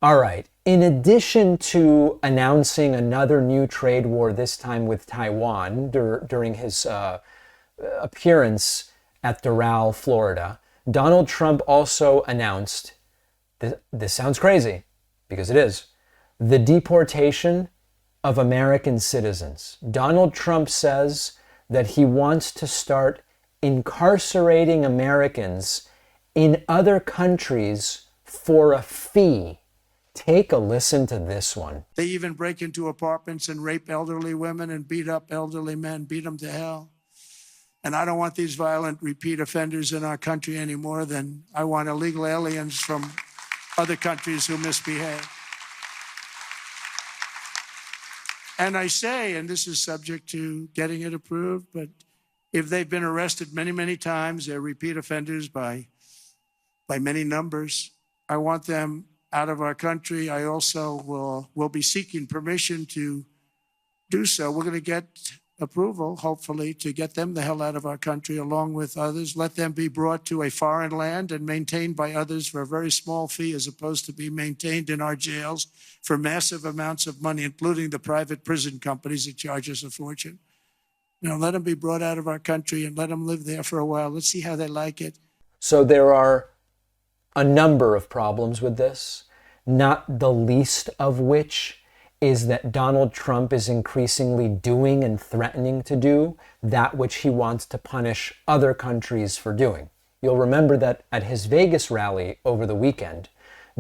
All right. In addition to announcing another new trade war, this time with Taiwan, during his appearance at Doral, Florida, Donald Trump also announced, this sounds crazy, because it is, the deportation of American citizens. Donald Trump says that he wants to start incarcerating Americans in other countries for a fee. Take a listen to this one. They even break into apartments and rape elderly women and beat up elderly men, beat them to hell. And I don't want these violent repeat offenders in our country any more than I want illegal aliens from other countries who misbehave. And I say, and this is subject to getting it approved, but if they've been arrested many, many times, they're repeat offenders by many numbers, I want them out of our country. I also will be seeking permission to do so. We're going to get approval, hopefully, to get them the hell out of our country along with others. Let them be brought to a foreign land and maintained by others for a very small fee, as opposed to be maintained in our jails for massive amounts of money, including the private prison companies that charge us a fortune. Let them be brought out of our country and let them live there for a while. Let's see how they like it. So there are a number of problems with this, not the least of which is that Donald Trump is increasingly doing and threatening to do that which he wants to punish other countries for doing. You'll remember that at his Vegas rally over the weekend,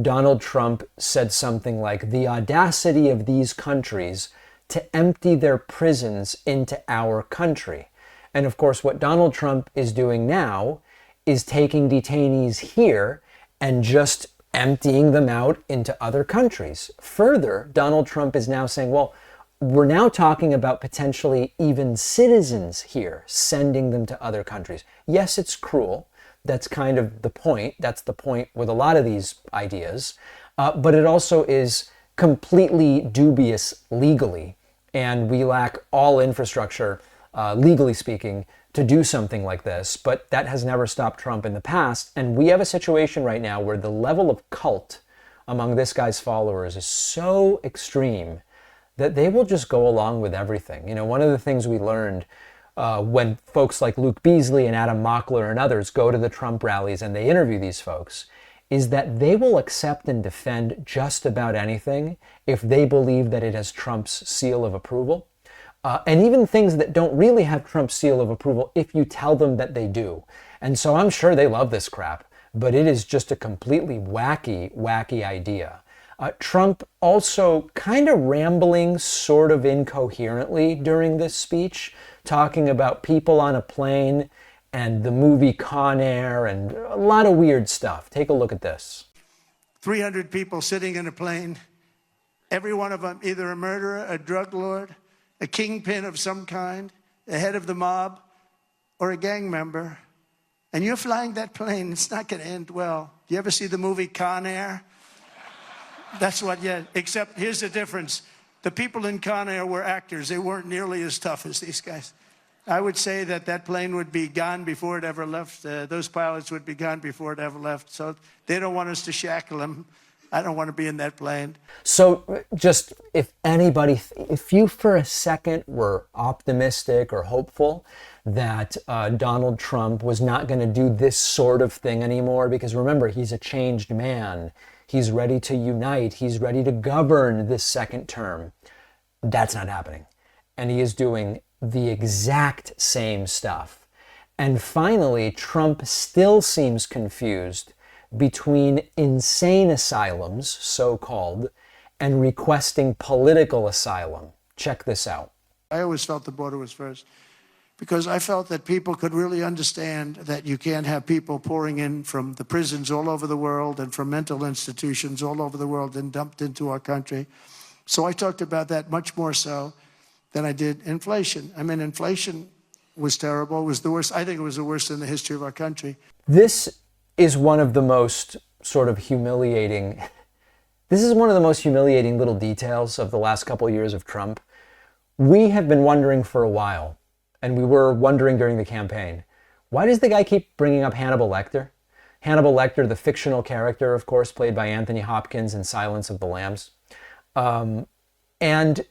Donald Trump said something like, the audacity of these countries to empty their prisons into our country. And of course, what Donald Trump is doing now is taking detainees here and just emptying them out into other countries. Further, Donald Trump is now saying, well, we're now talking about potentially even citizens here, sending them to other countries. Yes, it's cruel. That's kind of the point. That's the point with a lot of these ideas. But it also is completely dubious legally. And we lack all infrastructure, legally speaking, to do something like this. But that has never stopped Trump in the past. And we have a situation right now where the level of cult among this guy's followers is so extreme that they will just go along with everything. You know, one of the things we learned when folks like Luke Beasley and Adam Mockler and others go to the Trump rallies and they interview these folks is that they will accept and defend just about anything if they believe that it has Trump's seal of approval. And even things that don't really have Trump's seal of approval if you tell them that they do. And so I'm sure they love this crap, but it is just a completely wacky idea. Trump also kind of rambling sort of incoherently during this speech, talking about people on a plane and the movie Con Air and a lot of weird stuff. Take a look at this. 300 people sitting in a plane, every one of them either a murderer, a drug lord, a kingpin of some kind, the head of the mob, or a gang member. And you're flying that plane, it's not going to end well. You ever see the movie Con Air? That's what, yeah, except here's the difference. The people in Con Air were actors. They weren't nearly as tough as these guys. I would say that that plane would be gone before it ever left. Those pilots would be gone before it ever left. So they don't want us to shackle them. I don't want to be in that plane. So just if you for a second were optimistic or hopeful that Donald Trump was not going to do this sort of thing anymore, because remember, he's a changed man. He's ready to unite. He's ready to govern this second term. That's not happening. And he is doing the exact same stuff. And finally, Trump still seems confused between insane asylums, so-called, and requesting political asylum. Check this out. I always felt the border was first, because I felt that people could really understand that you can't have people pouring in from the prisons all over the world and from mental institutions all over the world and dumped into our country. So I talked about that much more so than I did inflation. I mean, inflation was terrible. It was the worst. I think it was the worst in the history of our country. This is one of the most sort of humiliating, this is one of the most humiliating little details of the last couple of years of Trump. We have been wondering for a while, and we were wondering during the campaign, why does the guy keep bringing up Hannibal Lecter? Hannibal Lecter, the fictional character, of course, played by Anthony Hopkins in Silence of the Lambs. And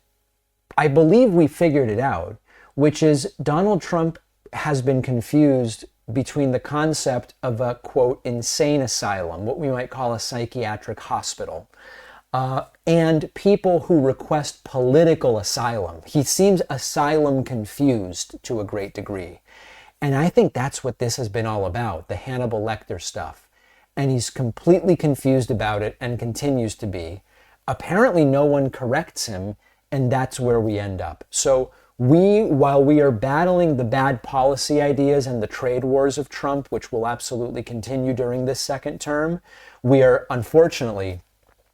I believe we figured it out, which is Donald Trump has been confused between the concept of a, quote, insane asylum, what we might call a psychiatric hospital, and people who request political asylum. He seems asylum confused to a great degree. And I think that's what this has been all about, the Hannibal Lecter stuff. And he's completely confused about it and continues to be. Apparently no one corrects him, and that's where we end up. So while we are battling the bad policy ideas and the trade wars of Trump, which will absolutely continue during this second term, we are unfortunately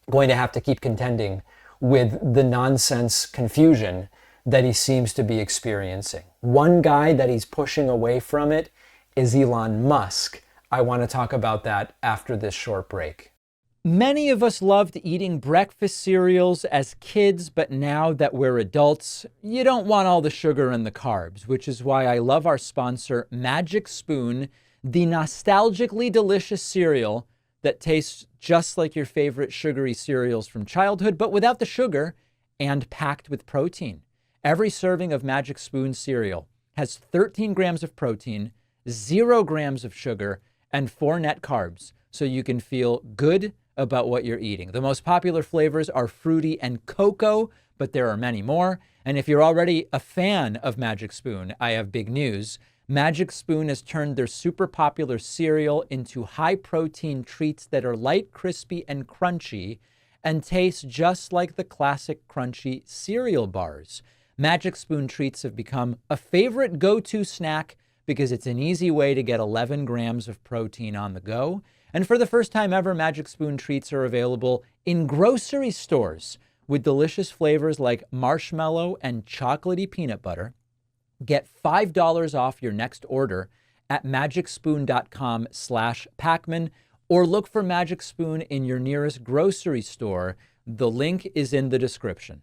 going to have to keep contending with the nonsense confusion that he seems to be experiencing. One guy that he's pushing away from it is Elon Musk. I want to talk about that after this short break. Many of us loved eating breakfast cereals as kids, but now that we're adults, you don't want all the sugar and the carbs, which is why I love our sponsor, Magic Spoon, the nostalgically delicious cereal that tastes just like your favorite sugary cereals from childhood, but without the sugar and packed with protein. Every serving of Magic Spoon cereal has 13 grams of protein, 0 grams of sugar, and 4 net carbs, so you can feel good about what you're eating. The most popular flavors are fruity and cocoa, but there are many more. And if you're already a fan of Magic Spoon, I have big news. Magic Spoon has turned their super popular cereal into high-protein treats that are light, crispy, and crunchy, and taste just like the classic crunchy cereal bars. Magic Spoon treats have become a favorite go-to snack because it's an easy way to get 11 grams of protein on the go. And for the first time ever, Magic Spoon treats are available in grocery stores with delicious flavors like marshmallow and chocolatey peanut butter. Get $5 off your next order at magicspoon.com/Pacman, or look for Magic Spoon in your nearest grocery store. The link is in the description.